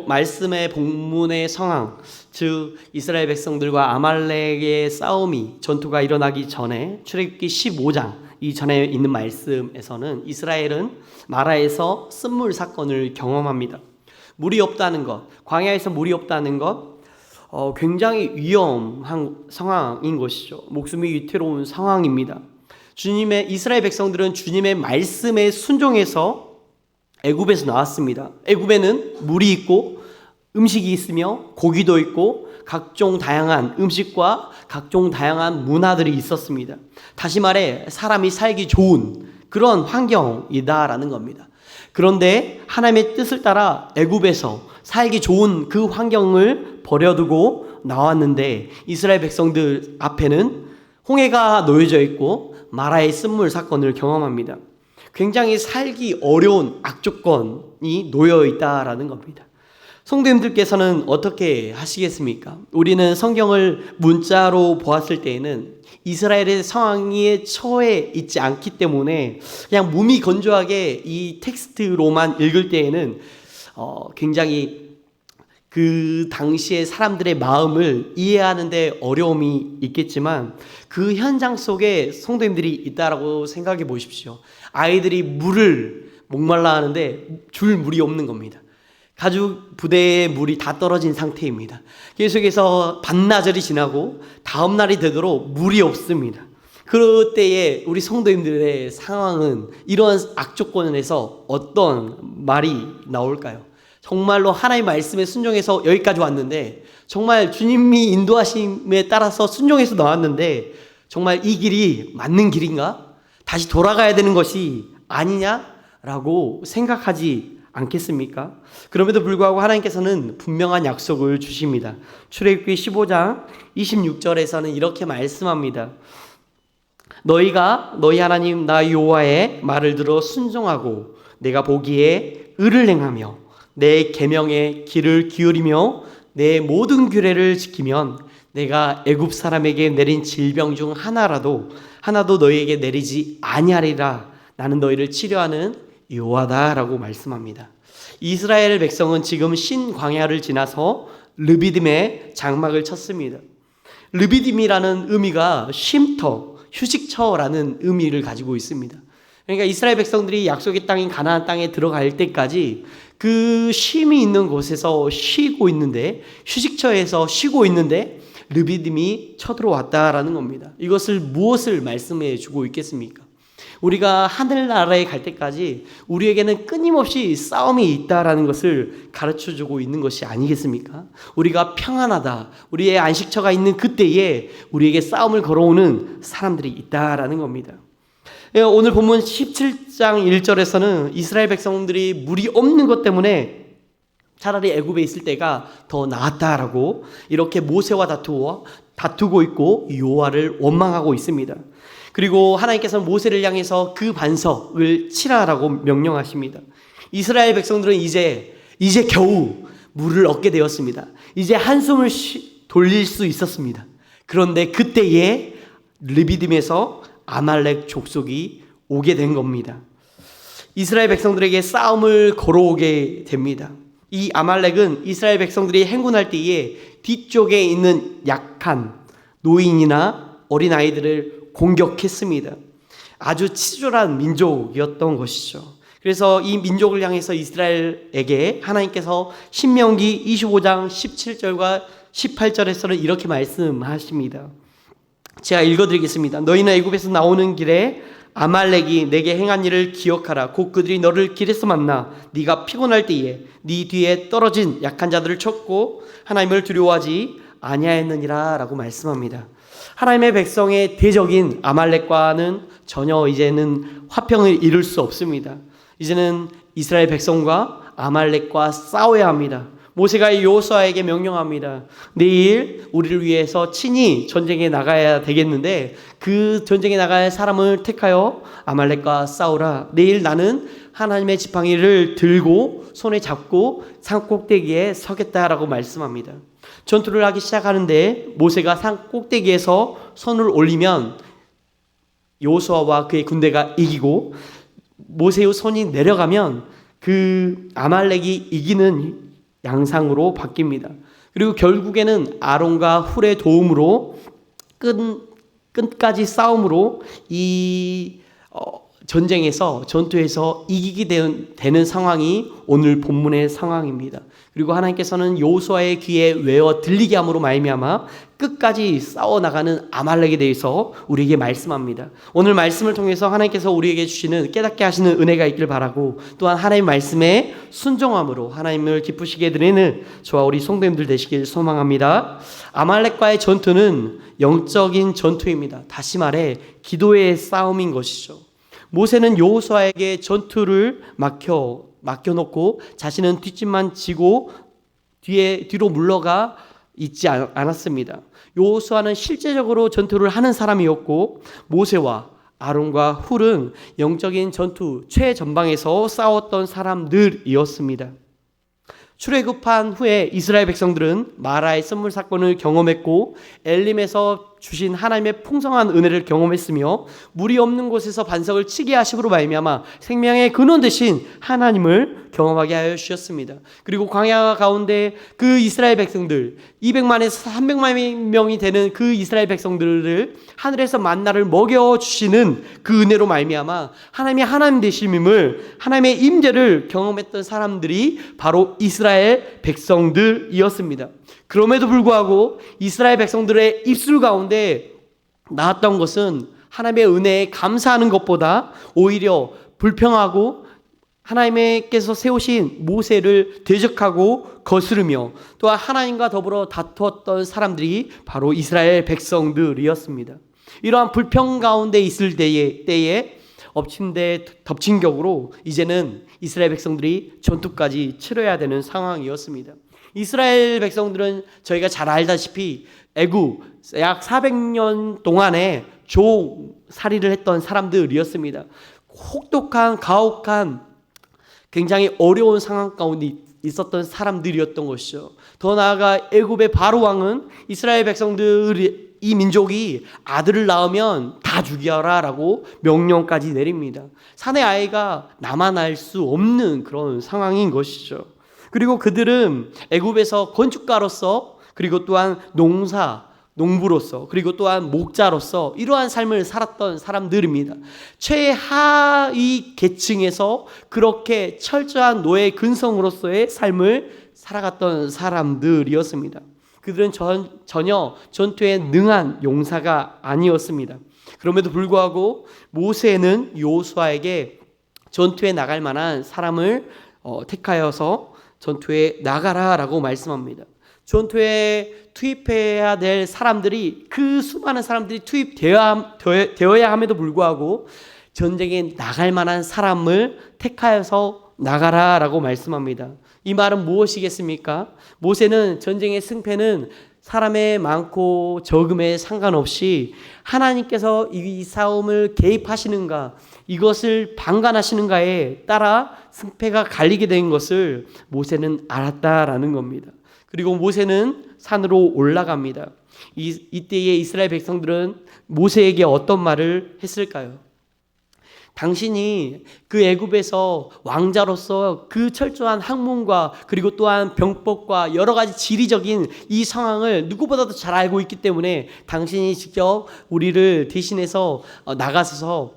말씀의 본문의 상황, 즉 이스라엘 백성들과 아말렉의 싸움이 전투가 일어나기 전에 출애굽기 15장 이전에 있는 말씀에서는 이스라엘은 마라에서 쓴물 사건을 경험합니다. 물이 없다는 것, 광야에서 물이 없다는 것, 굉장히 위험한 상황인 것이죠. 목숨이 위태로운 상황입니다. 이스라엘 백성들은 주님의 말씀에 순종해서 애굽에서 나왔습니다. 애굽에는 물이 있고 음식이 있으며 고기도 있고 각종 다양한 음식과 각종 다양한 문화들이 있었습니다. 다시 말해 사람이 살기 좋은 그런 환경이다라는 겁니다. 그런데 하나님의 뜻을 따라 애굽에서 살기 좋은 그 환경을 버려두고 나왔는데 이스라엘 백성들 앞에는 홍해가 놓여져 있고 마라의 쓴물 사건을 경험합니다. 굉장히 살기 어려운 악조건이 놓여 있다라는 겁니다. 성도님들께서는 어떻게 하시겠습니까? 우리는 성경을 문자로 보았을 때에는 이스라엘의 상황에 처해 있지 않기 때문에 그냥 몸이 건조하게 이 텍스트로만 읽을 때에는 굉장히 그 당시의 사람들의 마음을 이해하는데 어려움이 있겠지만 그 현장 속에 성도님들이 있다라고 생각해 보십시오. 아이들이 물을 목말라 하는데 줄 물이 없는 겁니다. 가죽 부대에 물이 다 떨어진 상태입니다. 계속해서 반나절이 지나고 다음 날이 되도록 물이 없습니다. 그때에 우리 성도님들의 상황은 이런 악조건에서 어떤 말이 나올까요? 정말로 하나님의 말씀에 순종해서 여기까지 왔는데 정말 주님이 인도하심에 따라서 순종해서 나왔는데 정말 이 길이 맞는 길인가? 다시 돌아가야 되는 것이 아니냐라고 생각하지 않겠습니까? 그럼에도 불구하고 하나님께서는 분명한 약속을 주십니다. 출애굽기 15장 26절에서는 이렇게 말씀합니다. 너희가 너희 하나님 나 여호와의 말을 들어 순종하고 내가 보기에 의를 행하며 내 계명의 귀를 기울이며 내 모든 규례를 지키면 내가 애굽 사람에게 내린 질병 중 하나도 너희에게 내리지 아니하리라. 나는 너희를 치료하는 여호와다라고 말씀합니다. 이스라엘 백성은 지금 신광야를 지나서 르비딤에 장막을 쳤습니다. 르비딤이라는 의미가 쉼터, 휴식처라는 의미를 가지고 있습니다. 그러니까 이스라엘 백성들이 약속의 땅인 가나안 땅에 들어갈 때까지 그 쉼이 있는 곳에서 쉬고 있는데, 휴식처에서 쉬고 있는데 르비딤이 쳐들어왔다라는 겁니다. 이것을 무엇을 말씀해 주고 있겠습니까? 우리가 하늘나라에 갈 때까지 우리에게는 끊임없이 싸움이 있다라는 것을 가르쳐 주고 있는 것이 아니겠습니까? 우리가 평안하다, 우리의 안식처가 있는 그때에 우리에게 싸움을 걸어오는 사람들이 있다라는 겁니다. 오늘 본문 17장 1절에서는 이스라엘 백성들이 물이 없는 것 때문에 차라리 애굽에 있을 때가 더 나았다라고 이렇게 모세와 다투고 있고 여호와를 원망하고 있습니다. 그리고 하나님께서는 모세를 향해서 그 반석을 치라라고 명령하십니다. 이스라엘 백성들은 이제 겨우 물을 얻게 되었습니다. 이제 한숨을 돌릴 수 있었습니다. 그런데 그때에 르비딤에서 아말렉 족속이 오게 된 겁니다. 이스라엘 백성들에게 싸움을 걸어오게 됩니다. 이 아말렉은 이스라엘 백성들이 행군할 때에 뒤쪽에 있는 약한 노인이나 어린아이들을 공격했습니다. 아주 치졸한 민족이었던 것이죠. 그래서 이 민족을 향해서 이스라엘에게 하나님께서 신명기 25장 17절과 18절에서는 이렇게 말씀하십니다. 제가 읽어드리겠습니다. 너희는 애굽에서 나오는 길에 아말렉이 내게 행한 일을 기억하라. 곧 그들이 너를 길에서 만나 네가 피곤할 때에 네 뒤에 떨어진 약한 자들을 쳤고 하나님을 두려워하지 아니하였느니라 라고 말씀합니다. 하나님의 백성의 대적인 아말렉과는 전혀 이제는 화평을 이룰 수 없습니다. 이제는 이스라엘 백성과 아말렉과 싸워야 합니다. 모세가 여호수아에게 명령합니다. 내일 우리를 위해서 친히 전쟁에 나가야 되겠는데 그 전쟁에 나갈 사람을 택하여 아말렉과 싸우라. 내일 나는 하나님의 지팡이를 들고 손에 잡고 산 꼭대기에 서겠다라고 말씀합니다. 전투를 하기 시작하는데 모세가 산 꼭대기에서 손을 올리면 여호수아와 그의 군대가 이기고 모세의 손이 내려가면 그 아말렉이 이기는 양상으로 바뀝니다. 그리고 결국에는 아론과 훌의 도움으로 끝까지 싸움으로 이 전투에서 이기게 되는 상황이 오늘 본문의 상황입니다. 그리고 하나님께서는 여호수아의 귀에 외워 들리게 함으로 말미암아 끝까지 싸워나가는 아말렉에 대해서 우리에게 말씀합니다. 오늘 말씀을 통해서 하나님께서 우리에게 주시는 깨닫게 하시는 은혜가 있길 바라고, 또한 하나님의 말씀에 순종함으로 하나님을 기쁘시게 드리는 저와 우리 성도님들 되시길 소망합니다. 아말렉과의 전투는 영적인 전투입니다. 다시 말해 기도의 싸움인 것이죠. 모세는 여호수아에게 전투를 맡겨놓고 자신은 뒷짐만 지고 뒤로 물러가 있지 않았습니다. 여호수아는 실제적으로 전투를 하는 사람이었고, 모세와 아론과 훌은 영적인 전투 최전방에서 싸웠던 사람들이었습니다. 출애굽한 후에 이스라엘 백성들은 마라의 썸물 사건을 경험했고 엘림에서 주신 하나님의 풍성한 은혜를 경험했으며, 물이 없는 곳에서 반석을 치게 하심으로 말미암아 생명의 근원 되신 하나님을 경험하게 하여 주셨습니다. 그리고 광야 가운데 그 이스라엘 백성들 200만에서 300만 명이 되는 그 이스라엘 백성들을 하늘에서 만나를 먹여주시는 그 은혜로 말미암아 하나님의 하나님 되심임을, 하나님의 임재를 경험했던 사람들이 바로 이스라엘 백성들이었습니다. 그럼에도 불구하고 이스라엘 백성들의 입술 가운데 나왔던 것은 하나님의 은혜에 감사하는 것보다 오히려 불평하고 하나님께서 세우신 모세를 대적하고 거스르며 또한 하나님과 더불어 다투었던 사람들이 바로 이스라엘 백성들이었습니다. 이러한 불평 가운데 있을 때에 덮친 격으로 이제는 이스라엘 백성들이 전투까지 치러야 되는 상황이었습니다. 이스라엘 백성들은 저희가 잘 알다시피 애굽 약 400년 동안에 종살이를 했던 사람들이었습니다. 혹독한 가혹한 굉장히 어려운 상황 가운데 있었던 사람들이었던 것이죠. 더 나아가 애굽의 바로 왕은 이스라엘 백성들이, 이 민족이 아들을 낳으면 다 죽여라 라고 명령까지 내립니다. 사내 아이가 남아날 수 없는 그런 상황인 것이죠. 그리고 그들은 애굽에서 건축가로서, 그리고 또한 농부로서, 그리고 또한 목자로서 이러한 삶을 살았던 사람들입니다. 최하위 계층에서 그렇게 철저한 노예 근성으로서의 삶을 살아갔던 사람들이었습니다. 그들은 전혀 전투에 능한 용사가 아니었습니다. 그럼에도 불구하고 모세는 여호수아에게 전투에 나갈 만한 사람을 택하여서 전투에 나가라라고 말씀합니다. 전투에 투입해야 될 사람들이, 그 수많은 사람들이 투입되어야 함에도 불구하고 전쟁에 나갈 만한 사람을 택하여서 나가라라고 말씀합니다. 이 말은 무엇이겠습니까? 모세는 전쟁의 승패는 사람의 많고 적음에 상관없이 하나님께서 이 싸움을 개입하시는가, 이것을 방관하시는가에 따라 승패가 갈리게 된 것을 모세는 알았다라는 겁니다. 그리고 모세는 산으로 올라갑니다. 이때의 이스라엘 백성들은 모세에게 어떤 말을 했을까요? 당신이 그 애굽에서 왕자로서 그 철저한 학문과 그리고 또한 병법과 여러 가지 지리적인 이 상황을 누구보다도 잘 알고 있기 때문에 당신이 직접 우리를 대신해서 나가서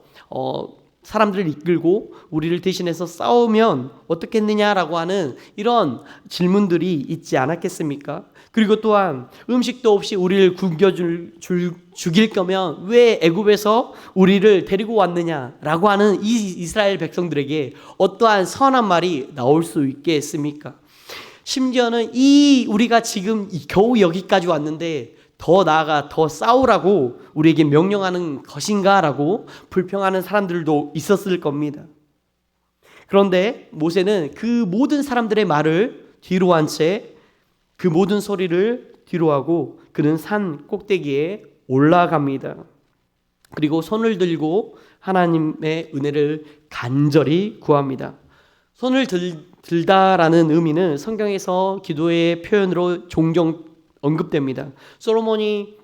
사람들을 이끌고 우리를 대신해서 싸우면 어떻겠느냐라고 하는 이런 질문들이 있지 않았겠습니까? 그리고 또한 음식도 없이 우리를 죽일 거면 왜 애굽에서 우리를 데리고 왔느냐라고 하는 이 이스라엘 백성들에게 어떠한 선한 말이 나올 수 있겠습니까? 심지어는 우리가 지금 겨우 여기까지 왔는데 더 나아가 더 싸우라고 우리에게 명령하는 것인가라고 불평하는 사람들도 있었을 겁니다. 그런데 모세는 그 모든 사람들의 말을 뒤로 한 채 그 모든 소리를 뒤로 하고 그는 산 꼭대기에 올라갑니다. 그리고 손을 들고 하나님의 은혜를 간절히 구합니다. 손을 들다라는 의미는 성경에서 기도의 표현으로 종종 언급됩니다. 솔로몬이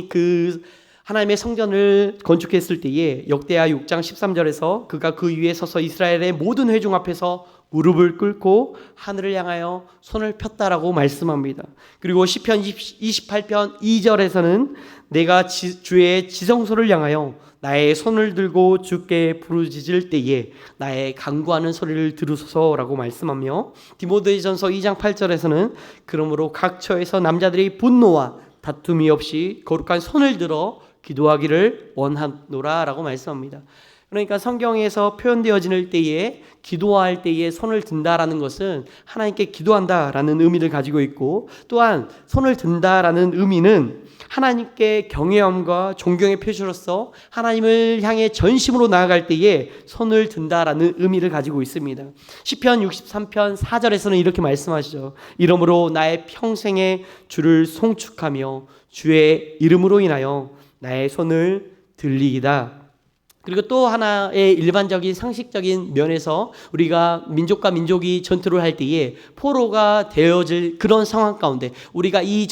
그 하나님의 성전을 건축했을 때에 역대하 6장 13절에서 그가 그 위에 서서 이스라엘의 모든 회중 앞에서 무릎을 꿇고 하늘을 향하여 손을 폈다라고 말씀합니다. 그리고 시편 28편 2절에서는 내가 주의 지성소를 향하여 나의 손을 들고 주께 부르짖을 때에 나의 간구하는 소리를 들으소서라고 말씀하며, 디모데전서 2장 8절에서는 그러므로 각 처에서 남자들이 분노와 다툼이 없이 거룩한 손을 들어 기도하기를 원하노라라고 말씀합니다. 그러니까 성경에서 표현되어지는 때에 기도할 때에 손을 든다라는 것은 하나님께 기도한다라는 의미를 가지고 있고, 또한 손을 든다라는 의미는 하나님께 경외함과 존경의 표시로서 하나님을 향해 전심으로 나아갈 때에 손을 든다라는 의미를 가지고 있습니다. 시편 63편 4절에서는 이렇게 말씀하시죠. 이러므로 나의 평생에 주를 송축하며 주의 이름으로 인하여 나의 손을 들리이다. 그리고 또 하나의 일반적인 상식적인 면에서 우리가 민족과 민족이 전투를 할 때에 포로가 되어질 그런 상황 가운데 우리가 이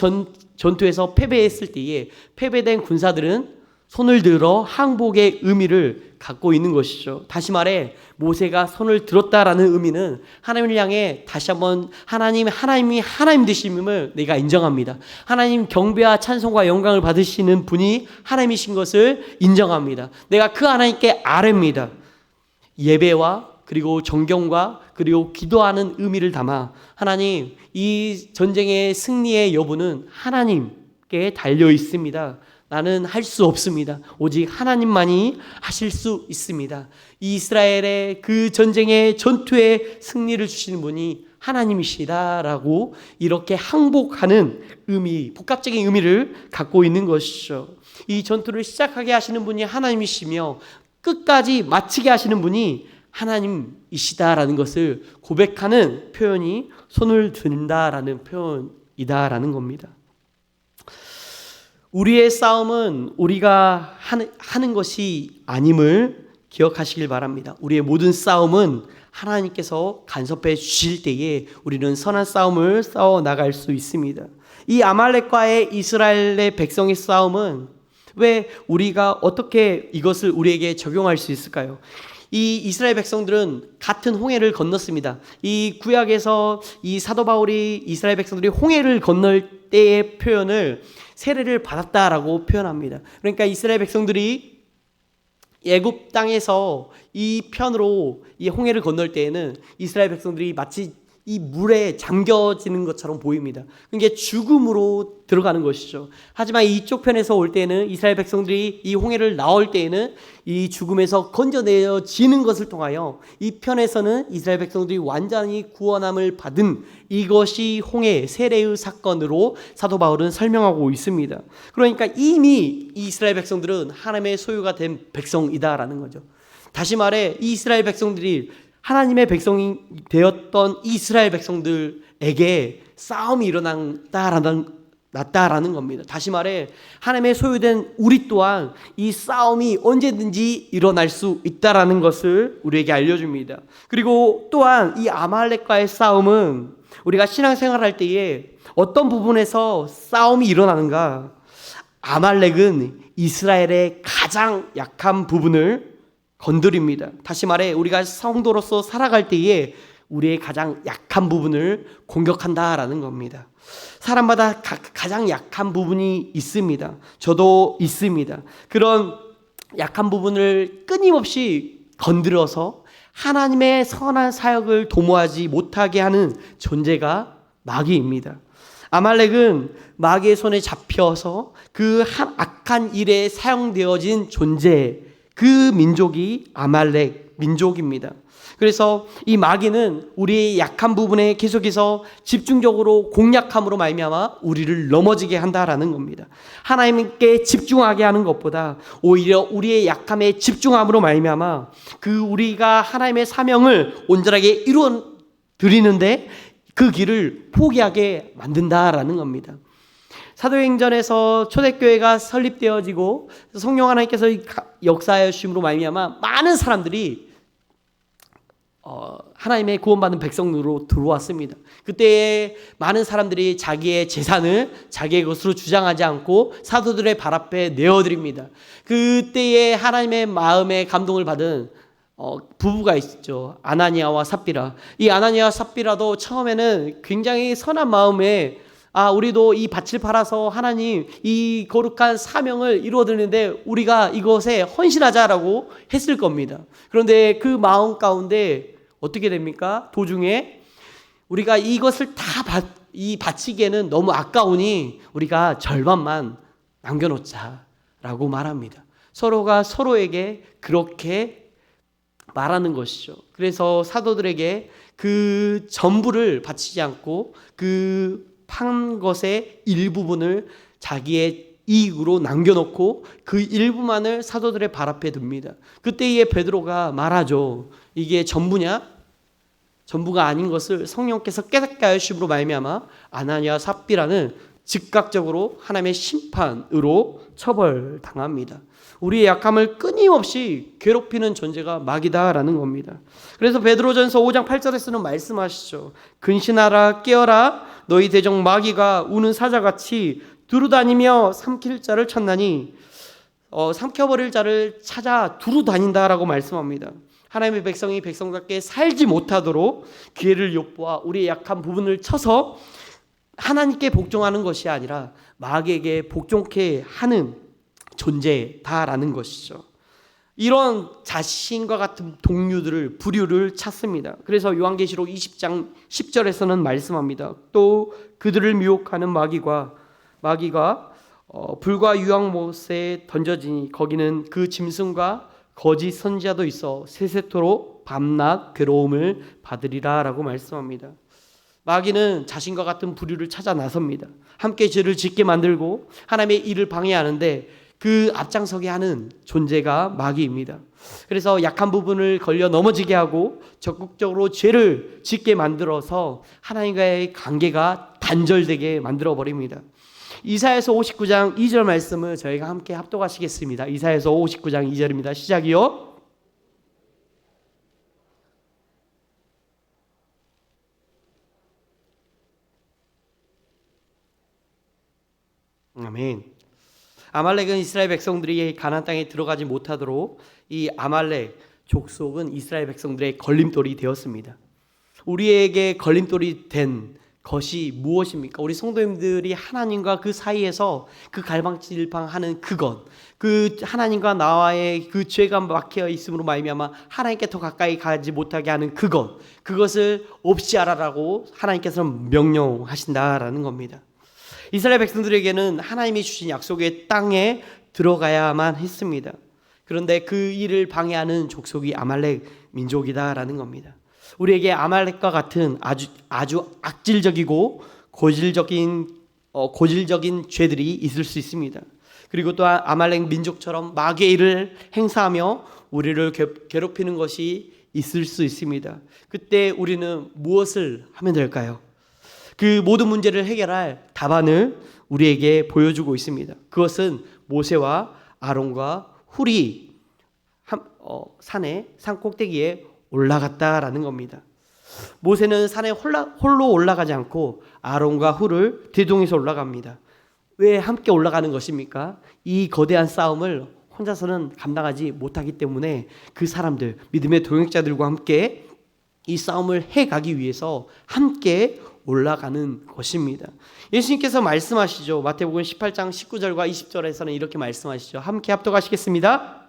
전투에서 패배했을 때에 패배된 군사들은 손을 들어 항복의 의미를 갖고 있는 것이죠. 다시 말해 모세가 손을 들었다라는 의미는 하나님을 향해 다시 한번 하나님이 하나님 되심을 내가 인정합니다. 하나님 경배와 찬송과 영광을 받으시는 분이 하나님이신 것을 인정합니다. 내가 그 하나님께 아뢰입니다. 예배와 그리고 존경과 그리고 기도하는 의미를 담아 하나님, 이 전쟁의 승리의 여부는 하나님께 달려 있습니다. 나는 할 수 없습니다. 오직 하나님만이 하실 수 있습니다. 이스라엘의 그 전쟁의 전투의 승리를 주시는 분이 하나님이시다라고 이렇게 항복하는 의미, 복합적인 의미를 갖고 있는 것이죠. 이 전투를 시작하게 하시는 분이 하나님이시며 끝까지 마치게 하시는 분이 하나님이시다라는 것을 고백하는 표현이 손을 든다라는 표현이다라는 겁니다. 우리의 싸움은 우리가 하는 것이 아님을 기억하시길 바랍니다. 우리의 모든 싸움은 하나님께서 간섭해 주실 때에 우리는 선한 싸움을 싸워 나갈 수 있습니다. 이 아말렉과의 이스라엘의 백성의 싸움은 왜 우리가 어떻게 이것을 우리에게 적용할 수 있을까요? 이 이스라엘 백성들은 같은 홍해를 건넜습니다. 이 구약에서 이 사도 바울이 이스라엘 백성들이 홍해를 건널 때의 표현을 세례를 받았다라고 표현합니다. 그러니까 이스라엘 백성들이 애굽 땅에서 이 편으로 이 홍해를 건널 때에는 이스라엘 백성들이 마치 이 물에 잠겨지는 것처럼 보입니다. 그게 죽음으로 들어가는 것이죠. 하지만 이쪽 편에서 올 때는 이스라엘 백성들이 이 홍해를 나올 때에는 이 죽음에서 건져내어지는 것을 통하여 이 편에서는 이스라엘 백성들이 완전히 구원함을 받은 이것이 홍해 세례의 사건으로 사도 바울은 설명하고 있습니다. 그러니까 이미 이스라엘 백성들은 하나님의 소유가 된 백성이다라는 거죠. 다시 말해 이 이스라엘 백성들이 하나님의 백성이 되었던 이스라엘 백성들에게 싸움이 났다라는 겁니다. 다시 말해 하나님의 소유된 우리 또한 이 싸움이 언제든지 일어날 수 있다라는 것을 우리에게 알려줍니다. 그리고 또한 이 아말렉과의 싸움은 우리가 신앙생활할 때에 어떤 부분에서 싸움이 일어나는가? 아말렉은 이스라엘의 가장 약한 부분을 건드립니다. 다시 말해 우리가 성도로서 살아갈 때에 우리의 가장 약한 부분을 공격한다라는 겁니다. 사람마다 가장 약한 부분이 있습니다. 저도 있습니다. 그런 약한 부분을 끊임없이 건드려서 하나님의 선한 사역을 도모하지 못하게 하는 존재가 마귀입니다. 아말렉은 마귀의 손에 잡혀서 그 악한 일에 사용되어진 존재, 그 민족이 아말렉 민족입니다. 그래서 이 마귀는 우리의 약한 부분에 계속해서 집중적으로 공략함으로 말미암아 우리를 넘어지게 한다라는 겁니다. 하나님께 집중하게 하는 것보다 오히려 우리의 약함에 집중함으로 말미암아 그 우리가 하나님의 사명을 온전하게 이루어 드리는데 그 길을 포기하게 만든다라는 겁니다. 사도행전에서 초대교회가 설립되어지고 성령 하나님께서 역사하여 주심으로 말미암아 많은 사람들이 하나님의 구원받은 백성으로 들어왔습니다. 그때 많은 사람들이 자기의 재산을 자기의 것으로 주장하지 않고 사도들의 발 앞에 내어드립니다. 그때에 하나님의 마음에 감동을 받은 부부가 있죠. 아나니아와 삽비라. 이 아나니아와 삽비라도 처음에는 굉장히 선한 마음에 우리도 이 밭을 팔아서 하나님 이 거룩한 사명을 이루어드리는데 우리가 이것에 헌신하자라고 했을 겁니다. 그런데 그 마음 가운데 어떻게 됩니까? 도중에 우리가 이것을 다 바치기에는 너무 아까우니 우리가 절반만 남겨놓자라고 말합니다. 서로가 서로에게 그렇게 말하는 것이죠. 그래서 사도들에게 그 전부를 바치지 않고 그 판 것의 일부분을 자기의 이익으로 남겨놓고 그 일부만을 사도들의 발 앞에 둡니다. 그때에 베드로가 말하죠. 이게 전부냐? 전부가 아닌 것을 성령께서 깨닫게 하심으로 말미암아 아나니아 삽비라는 즉각적으로 하나님의 심판으로 처벌당합니다. 우리의 약함을 끊임없이 괴롭히는 존재가 마귀다라는 겁니다. 그래서 베드로전서 5장 8절에서는 말씀하시죠. 근신하라 깨어라 너희 대적 마귀가 우는 사자같이 두루다니며 삼킬 자를 찾나니 삼켜버릴 자를 찾아 두루다닌다라고 말씀합니다. 하나님의 백성이 백성답게 살지 못하도록 기회를 엿보아 우리의 약한 부분을 쳐서 하나님께 복종하는 것이 아니라 마귀에게 복종케 하는 존재다라는 것이죠. 이런 자신과 같은 동료들을 부류를 찾습니다. 그래서 요한계시록 20장 10절에서는 말씀합니다. 또 그들을 미혹하는 마귀가 불과 유황못에 던져지니 거기는 그 짐승과 거짓 선지자도 있어 세세토록 밤낮 괴로움을 받으리라 라고 말씀합니다. 마귀는 자신과 같은 부류를 찾아 나섭니다. 함께 죄를 짓게 만들고 하나님의 일을 방해하는데 그 앞장서게 하는 존재가 마귀입니다. 그래서 약한 부분을 걸려 넘어지게 하고 적극적으로 죄를 짓게 만들어서 하나님과의 관계가 단절되게 만들어버립니다. 이사야서 59장 2절 말씀을 저희가 함께 합독하시겠습니다. 이사야서 59장 2절입니다. 시작이요. 아멘. 아말렉은 이스라엘 백성들이 가나안 땅에 들어가지 못하도록 이 아말렉 족속은 이스라엘 백성들의 걸림돌이 되었습니다. 우리에게 걸림돌이 된 것이 무엇입니까? 우리 성도님들이 하나님과 그 사이에서 그 갈팡질팡하는 그것, 그 하나님과 나와의 그 죄가 막혀 있음으로 말미암아 하나님께 더 가까이 가지 못하게 하는 그것을 없이 하라라고 하나님께서는 명령하신다라는 겁니다. 이스라엘 백성들에게는 하나님이 주신 약속의 땅에 들어가야만 했습니다. 그런데 그 일을 방해하는 족속이 아말렉 민족이다라는 겁니다. 우리에게 아말렉과 같은 아주 악질적이고 고질적인 죄들이 있을 수 있습니다. 그리고 또한 아말렉 민족처럼 마귀의 일을 행사하며 우리를 괴롭히는 것이 있을 수 있습니다. 그때 우리는 무엇을 하면 될까요? 그 모든 문제를 해결할 답안을 우리에게 보여주고 있습니다. 그것은 모세와 아론과 훌이 산 꼭대기에 올라갔다라는 겁니다. 모세는 산에 홀로 올라가지 않고 아론과 훌을 대동해서 올라갑니다. 왜 함께 올라가는 것입니까? 이 거대한 싸움을 혼자서는 감당하지 못하기 때문에 그 사람들, 믿음의 동역자들과 함께 이 싸움을 해가기 위해서 함께 올라가는 것입니다. 예수님께서 말씀하시죠. 마태복음 18장 19절과 20절에서는 이렇게 말씀하시죠. 함께 합독하시겠습니다.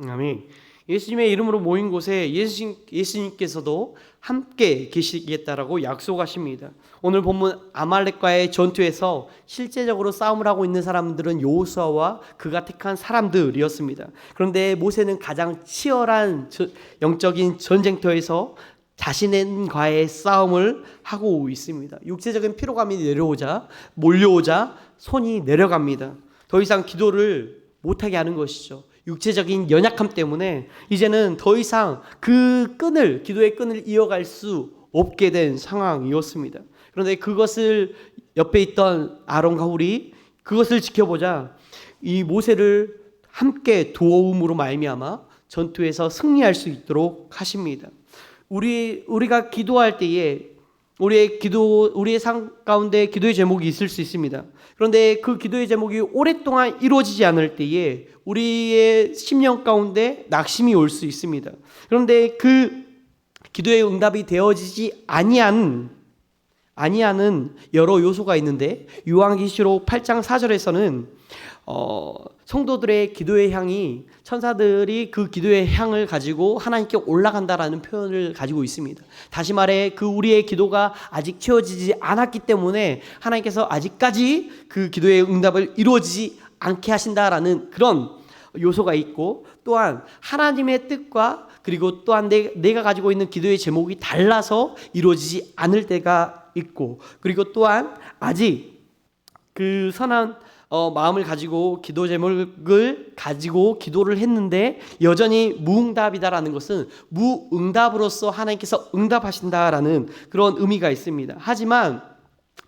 아멘. 예수님의 이름으로 모인 곳에 예수님께서도 함께 계시겠다라고 약속하십니다. 오늘 본문 아말렉과의 전투에서 실제적으로 싸움을 하고 있는 사람들은 여호수아와 그가 택한 사람들이었습니다. 그런데 모세는 가장 치열한 영적인 전쟁터에서 자신과의 싸움을 하고 있습니다. 육체적인 피로감이 몰려오자 손이 내려갑니다. 더 이상 기도를 못하게 하는 것이죠. 육체적인 연약함 때문에 이제는 더 이상 기도의 끈을 이어갈 수 없게 된 상황이었습니다. 그런데 그것을 옆에 있던 아론과 훌이 그것을 지켜보자 이 모세를 함께 도움으로 말미암아 전투에서 승리할 수 있도록 하십니다. 우리가 기도할 때에 우리의 삶 가운데 기도의 제목이 있을 수 있습니다. 그런데 그 기도의 제목이 오랫동안 이루어지지 않을 때에 우리의 심령 가운데 낙심이 올 수 있습니다. 그런데 그 기도의 응답이 되어지지 아니하는 여러 요소가 있는데, 요한계시록 8장 4절에서는 성도들의 기도의 향이, 천사들이 그 기도의 향을 가지고 하나님께 올라간다라는 표현을 가지고 있습니다. 다시 말해 우리의 기도가 아직 채워지지 않았기 때문에 하나님께서 아직까지 그 기도의 응답을 이루어지지 않게 하신다라는 그런 요소가 있고, 또한 하나님의 뜻과 그리고 또한 내가 가지고 있는 기도의 제목이 달라서 이루어지지 않을 때가 있고, 그리고 또한 아직 그 선한 마음을 가지고 기도 제목을 가지고 기도를 했는데 여전히 무응답이다라는 것은 무응답으로서 하나님께서 응답하신다라는 그런 의미가 있습니다. 하지만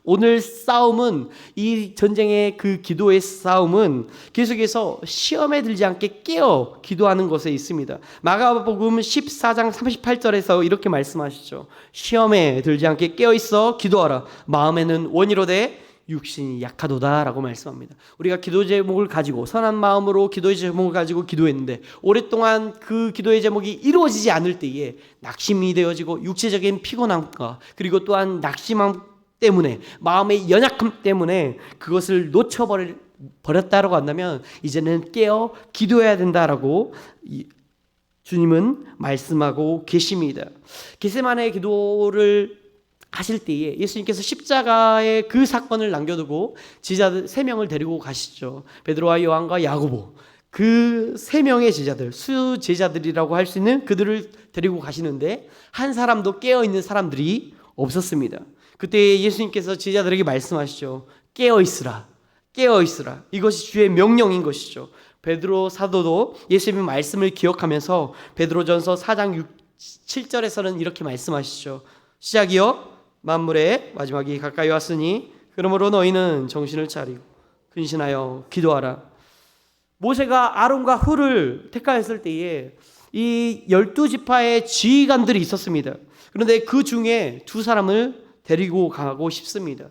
오늘 싸움은, 이 전쟁의 그 기도의 싸움은 계속해서 시험에 들지 않게 깨어 기도하는 것에 있습니다. 마가복음 14장 38절에서 이렇게 말씀하시죠. 시험에 들지 않게 깨어 있어 기도하라. 마음에는 원이로되 육신이 약하도다 라고 말씀합니다. 우리가 기도 제목을 가지고 선한 마음으로 기도의 제목을 가지고 기도했는데 오랫동안 그 기도의 제목이 이루어지지 않을 때에 낙심이 되어지고 육체적인 피곤함과 그리고 또한 낙심함 때문에, 마음의 연약함 때문에 그것을 놓쳐버렸다라고 한다면 이제는 깨어 기도해야 된다라고 주님은 말씀하고 계십니다. 겟세마네 기도를 하실 때에 예수님께서 십자가의 그 사건을 남겨두고 제자들 3명을 데리고 가시죠. 베드로와 요한과 야고보, 그 3명의 제자들, 수제자들이라고 할 수 있는 그들을 데리고 가시는데 한 사람도 깨어있는 사람들이 없었습니다. 그때 예수님께서 제자들에게 말씀하시죠. 깨어있으라, 깨어있으라. 이것이 주의 명령인 것이죠. 베드로 사도도 예수님의 말씀을 기억하면서 베드로전서 4장 7절에서는 이렇게 말씀하시죠. 시작이여 만물의 마지막이 가까이 왔으니 그러므로 너희는 정신을 차리고 근신하여 기도하라. 모세가 아론과 훌을 택하였을 때에 이 12지파의 지휘관들이 있었습니다. 그런데 그 중에 2사람을 데리고 가고 싶습니다.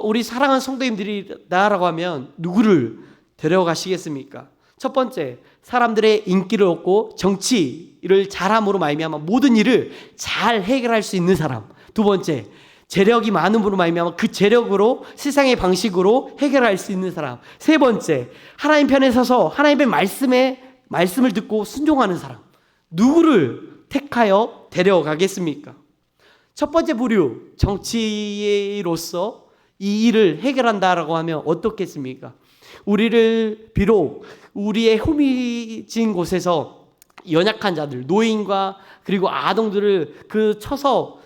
우리 사랑하는 성도님들이다라고 하면 누구를 데려가시겠습니까? 첫 번째, 사람들의 인기를 얻고 정치를 잘함으로 말미암아 모든 일을 잘 해결할 수 있는 사람. 두 번째, 재력이 많음으로 말미암아 그 재력으로 세상의 방식으로 해결할 수 있는 사람. 세 번째, 하나님 편에 서서 하나님의 말씀을 듣고 순종하는 사람. 누구를 택하여 데려가겠습니까? 첫 번째 부류, 정치로서 이 일을 해결한다라고 하면 어떻겠습니까? 우리를 비록 우리의 흠이진 곳에서 연약한 자들, 노인과 그리고 아동들을 쳐서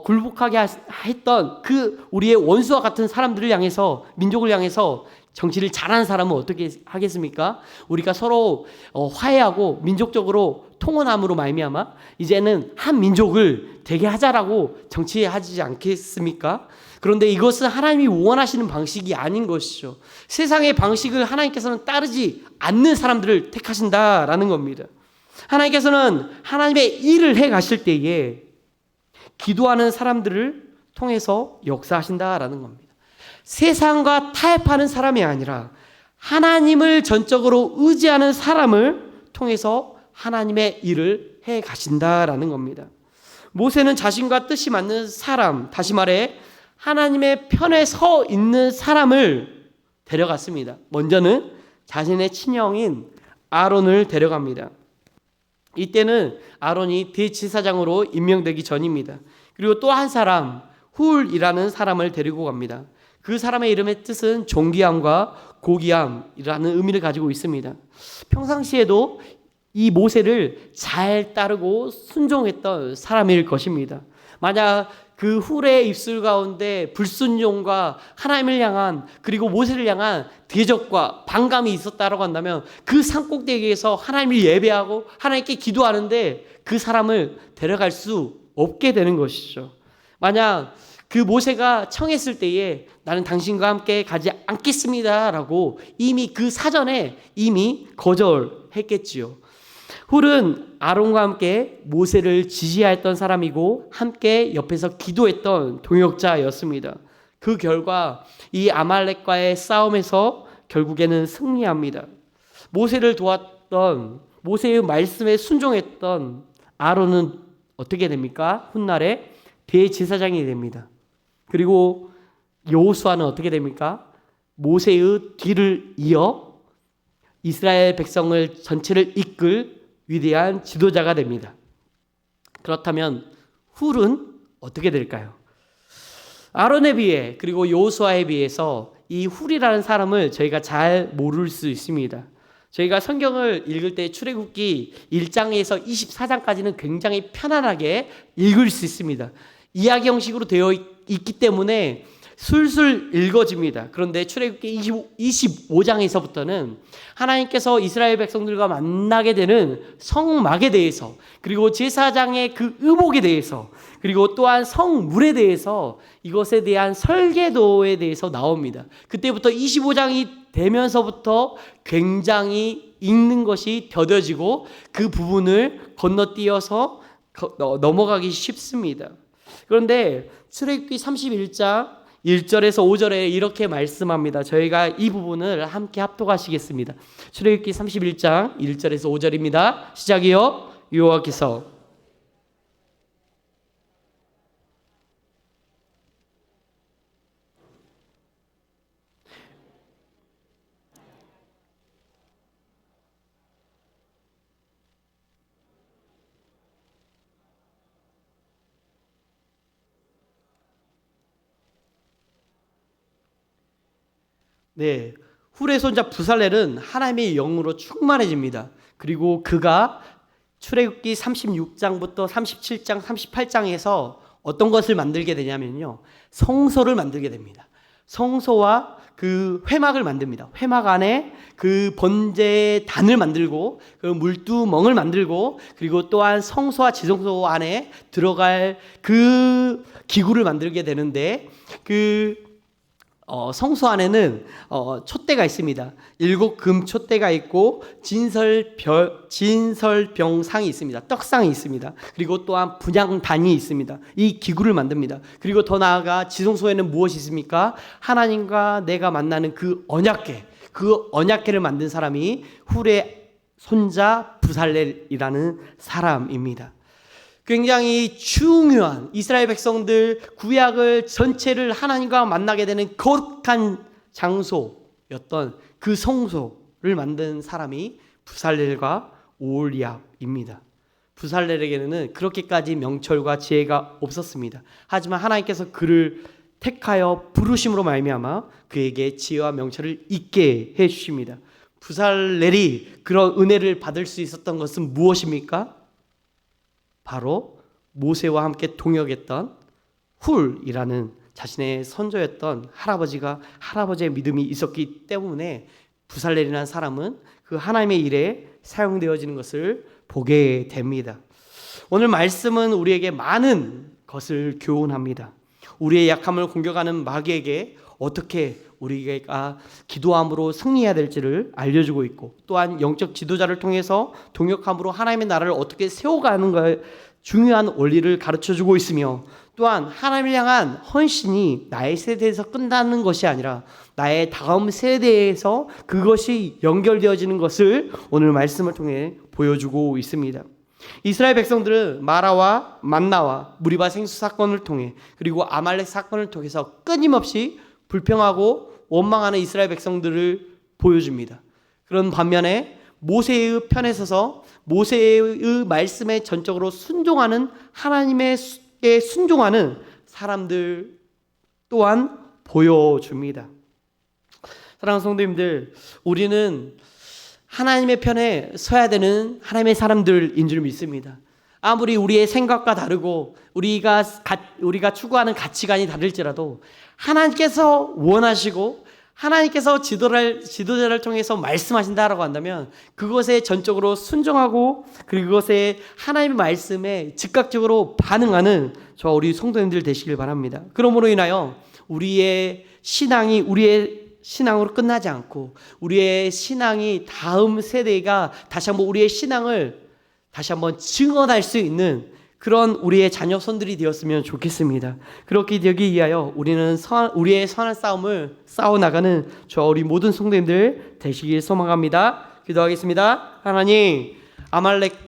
굴복하게 했던 그 우리의 원수와 같은 사람들을 향해서, 민족을 향해서 정치를 잘하는 사람은 어떻게 하겠습니까? 우리가 서로 화해하고 민족적으로 통원함으로 말미암아 이제는 한 민족을 되게 하자라고 정치하지 않겠습니까? 그런데 이것은 하나님이 원하시는 방식이 아닌 것이죠. 세상의 방식을 하나님께서는 따르지 않는 사람들을 택하신다라는 겁니다. 하나님께서는 하나님의 일을 해 가실 때에 기도하는 사람들을 통해서 역사하신다라는 겁니다. 세상과 타협하는 사람이 아니라 하나님을 전적으로 의지하는 사람을 통해서 하나님의 일을 해 가신다라는 겁니다. 모세는 자신과 뜻이 맞는 사람, 다시 말해 하나님의 편에 서 있는 사람을 데려갔습니다. 먼저는 자신의 친형인 아론을 데려갑니다. 이때는 아론이 대제사장으로 임명되기 전입니다. 그리고 또 한 사람, 훌이라는 사람을 데리고 갑니다. 그 사람의 이름의 뜻은 존귀함과 고귀함이라는 의미를 가지고 있습니다. 평상시에도 이 모세를 잘 따르고 순종했던 사람일 것입니다. 만약 그 훌의 입술 가운데 불순종과 하나님을 향한, 그리고 모세를 향한 대적과 반감이 있었다고 한다면 그 산꼭대기에서 하나님을 예배하고 하나님께 기도하는데 그 사람을 데려갈 수 없게 되는 것이죠. 만약 그 모세가 청했을 때에 나는 당신과 함께 가지 않겠습니다 라고 이미 그 사전에 이미 거절했겠지요. 훌은 아론과 함께 모세를 지지하였던 사람이고 함께 옆에서 기도했던 동역자였습니다. 그 결과 이 아말렉과의 싸움에서 결국에는 승리합니다. 모세를 도왔던, 모세의 말씀에 순종했던 아론은 어떻게 됩니까? 훗날에 대제사장이 됩니다. 그리고 여호수아는 어떻게 됩니까? 모세의 뒤를 이어 이스라엘 백성을 전체를 이끌 위대한 지도자가 됩니다. 그렇다면 훌은 어떻게 될까요? 아론에 비해 그리고 여호수아에 비해서 이 훌이라는 사람을 저희가 잘 모를 수 있습니다. 저희가 성경을 읽을 때 출애굽기 1장에서 24장까지는 굉장히 편안하게 읽을 수 있습니다. 이야기 형식으로 되어 있기 때문에 술술 읽어집니다. 그런데 출애굽기 25장에서부터는 하나님께서 이스라엘 백성들과 만나게 되는 성막에 대해서, 그리고 제사장의 그 의복에 대해서, 그리고 또한 성물에 대해서, 이것에 대한 설계도에 대해서 나옵니다. 그때부터 25장이 되면서부터 굉장히 읽는 것이 더뎌지고 그 부분을 건너뛰어서 넘어가기 쉽습니다. 그런데 출애굽기 31장 1절에서 5절에 이렇게 말씀합니다. 저희가 이 부분을 함께 합독하시겠습니다. 출애굽기 31장 1절에서 5절입니다. 시작이요. 여호와께서 네, 훌의 손자 부살렐은 하나님의 영으로 충만해집니다. 그리고 그가 출애굽기 36장부터 37장, 38장에서 어떤 것을 만들게 되냐면요, 성소를 만들게 됩니다. 성소와 그 회막을 만듭니다. 회막 안에 그 번제단을 만들고 그 물두멍을 만들고, 그리고 또한 성소와 지성소 안에 들어갈 그 기구를 만들게 되는데, 그 성소 안에는 촛대가 있습니다. 7금 촛대가 있고 진설병상이 있습니다. 떡상이 있습니다. 그리고 또한 분향단이 있습니다. 이 기구를 만듭니다. 그리고 더 나아가 지성소에는 무엇이 있습니까? 하나님과 내가 만나는 그 언약궤, 그 언약궤를 만든 사람이 훌의 손자 부살렐이라는 사람입니다. 굉장히 중요한 이스라엘 백성들 구약을 전체를 하나님과 만나게 되는 거룩한 장소였던 그 성소를 만든 사람이 부살렐과 오홀리압입니다. 부살렐에게는 그렇게까지 명철과 지혜가 없었습니다. 하지만 하나님께서 그를 택하여 부르심으로 말미암아 그에게 지혜와 명철을 있게 해 주십니다. 부살렐이 그런 은혜를 받을 수 있었던 것은 무엇입니까? 바로 모세와 함께 동역했던 훌이라는 자신의 선조였던 할아버지의 믿음이 있었기 때문에 부살렐이라는 사람은 그 하나님의 일에 사용되어지는 것을 보게 됩니다. 오늘 말씀은 우리에게 많은 것을 교훈합니다. 우리의 약함을 공격하는 마귀에게 어떻게 우리가 기도함으로 승리해야 될지를 알려주고 있고, 또한 영적 지도자를 통해서 동역함으로 하나님의 나라를 어떻게 세워가는 걸 중요한 원리를 가르쳐주고 있으며, 또한 하나님을 향한 헌신이 나의 세대에서 끝나는 것이 아니라 나의 다음 세대에서 그것이 연결되어지는 것을 오늘 말씀을 통해 보여주고 있습니다. 이스라엘 백성들은 마라와 만나와 무리바 생수 사건을 통해, 그리고 아말렉 사건을 통해서 끊임없이 불평하고 원망하는 이스라엘 백성들을 보여줍니다. 그런 반면에 모세의 편에 서서 모세의 말씀에 전적으로 순종하는, 하나님께 순종하는 사람들 또한 보여줍니다. 사랑하는 성도님들, 우리는 하나님의 편에 서야 되는 하나님의 사람들인 줄 믿습니다. 아무리 우리의 생각과 다르고 우리가 추구하는 가치관이 다를지라도 하나님께서 원하시고 하나님께서 지도자를 통해서 말씀하신다라고 한다면 그것에 전적으로 순종하고 그것에 하나님의 말씀에 즉각적으로 반응하는 저와 우리 성도님들 되시길 바랍니다. 그러므로 인하여 우리의 신앙이, 우리의 신앙으로 끝나지 않고 우리의 신앙이 다음 세대가 다시 한번 우리의 신앙을 다시 한번 증언할 수 있는 그런 우리의 자녀손들이 되었으면 좋겠습니다. 그렇게 되기 위하여 우리는 우리의 선한 싸움을 싸워나가는 저와 우리 모든 성도님들 되시길 소망합니다. 기도하겠습니다. 하나님, 아말렉